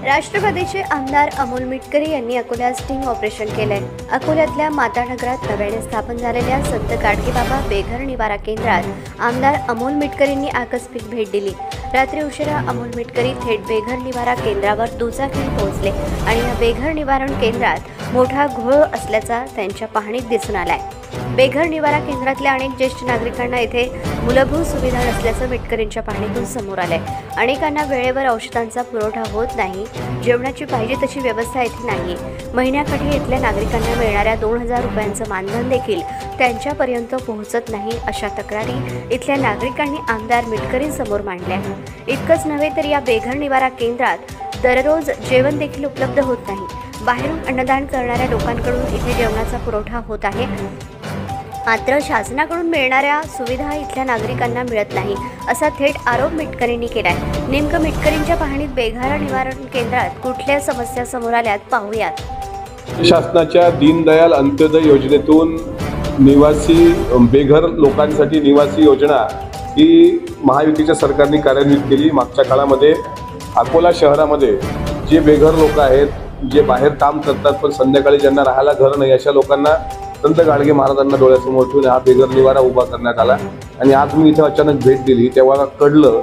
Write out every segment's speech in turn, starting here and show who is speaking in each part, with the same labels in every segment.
Speaker 1: राष्ट्रवादीचे आमदार अमोल मिटकरी यांनी अकोल्यात स्टिंग ऑपरेशन केलंय। अकोल्यातल्या मातानगरात नव्याने स्थापन झालेल्या संत गाडगेबाबा बेघर निवारा केंद्रात आमदार अमोल मिटकरींनी आकस्मिक भेट दिली। रात्री उशिरा अमोल मिटकरी थेट बेघर निवारा केंद्रावर दुचाकीने पोहोचले आणि या बेघर निवारण केंद्रात मोठा घोळ असल्याचा त्यांच्या पाहणीत दिसून आलाय। बेघर निवारा केंद्रातल्या अनेक ज्येष्ठ नागरिकांना येथे मूलभूत सुविधा नसल्याचं मिटकरींच्या पाहणीतून समोर आलंय। अनेकांना वेळेवर औषधांचा पुरवठा होत नाही, जेवणाची पाहिजे तशी व्यवस्था येथे नाही। महिन्याकाठी इथल्या नागरिकांना मिळणाऱ्या 2000 रुपयांचं मानधन देखील त्यांच्यापर्यंत पोहोचत नाही, अशा तक्रारी इथल्या नागरिकांनी आमदार मिटकरींसमोर मांडल्या। इतकंच नव्हे तर या बेघर निवारा केंद्रात दररोज जेवण देखील उपलब्ध होत नाही। बाहेरून अन्नदान करणाऱ्या लोकांकडून इथे जेवणाचा पुरवठा होत आहे, मात्र शासनाकडून मिळणाऱ्या सुविधा इथल्या नागरिकांना मिळत नाही, असा थेट आरोप मिटकरींनी केलाय। नेमकं मिटकरींच्या पाहणीत बेघर निवारण केंद्रात कुठल्या समस्या समोर आल्यात पाहूयात।
Speaker 2: शासनाच्या दीनदयाल अंत्योदय योजनेतून निवासी बेघर लोकांसाठी निवासी योजना ही महायुतीच्या सरकारने कार्यान्वित केली। मागच्या काळामध्ये अकोला शहरामध्ये जे बेघर लोक आहेत, जे बाहेर काम करतात पण संध्याकाळी ज्यांना राहायला घर नाही, अशा लोकांना संत गाडगे महाराजांना डोळ्यासमोर ठेवून हा बेघर निवारा उभा करण्यात आला। आणि आज मी इथे अचानक भेट दिली तेव्हा कळलं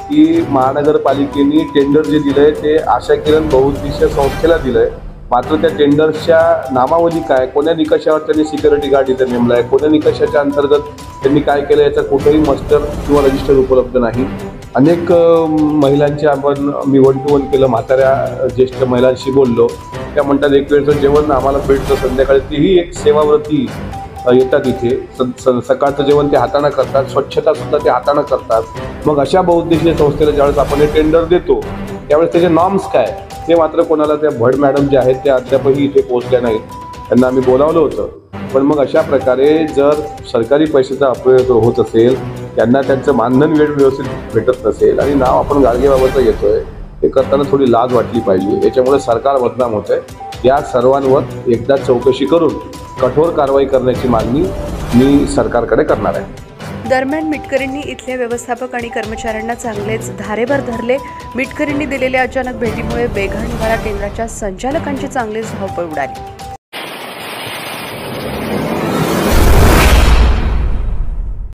Speaker 2: की महानगरपालिकेने टेंडर जे दिलंय ते आशा किरण बहुउद्देशीय संस्थेला दिलंय। मात्र त्या टेंडरच्या नामावली काय, कोण्या निकषावर त्यांनी सिक्युरिटी गार्ड इथे नेमलाय, कोण्या निकषाच्या अंतर्गत त्यांनी काय केलं याचा कुठेही मास्टर किंवा रजिस्टर उपलब्ध नाही। अनेक महिलांचे मी 1 to 1 केलं, म्हाताऱ्या ज्येष्ठ महिलांशी बोललो, त्या म्हणतात एक वेळचं जेवण आम्हाला भेटतं संध्याकाळी, तीही एक सेवाव्रती येतात इथे। सकाळचं जेवण ते हाताने करतात, स्वच्छता सुद्धा ते हाताने करतात। मग अशा बहुउद्देशीय संस्थेला ज्यावेळेस आपण हे टेंडर देतो त्यावेळेस त्याचे नॉर्म्स काय ते मात्र कोणाला त्या भड मॅडम जे आहेत त्या अद्यापही इथे पोहोचल्या नाहीत। त्यांना आम्ही बोलावलं होतं, पण मग अशा प्रकारे जर सरकारी पैशाचा अपव्यय होत असेल, त्यांना त्यांचं मानधन व्यवस्थित भेटत नसेल आणि नाव आपण गाडगेबाबाचं येतोय, हे करताना थोडी लाज वाटली पाहिजे। याच्यामुळे सरकार बदनाम होत आहे। या सर्वांवर एकदा चौकशी करून कठोर कारवाई करण्याची मागणी मी सरकारकडे करणार आहे।
Speaker 3: दरम्यान मिटकरींनी इथल्या व्यवस्थापक आणि कर्मचाऱ्यांना चांगलेच धारेवर धरले। मिटकरींनी दिलेल्या अचानक भेटीमुळे बेघर निवारा केंद्राच्या संचालकांची चांगलीच धावपळ उडाली।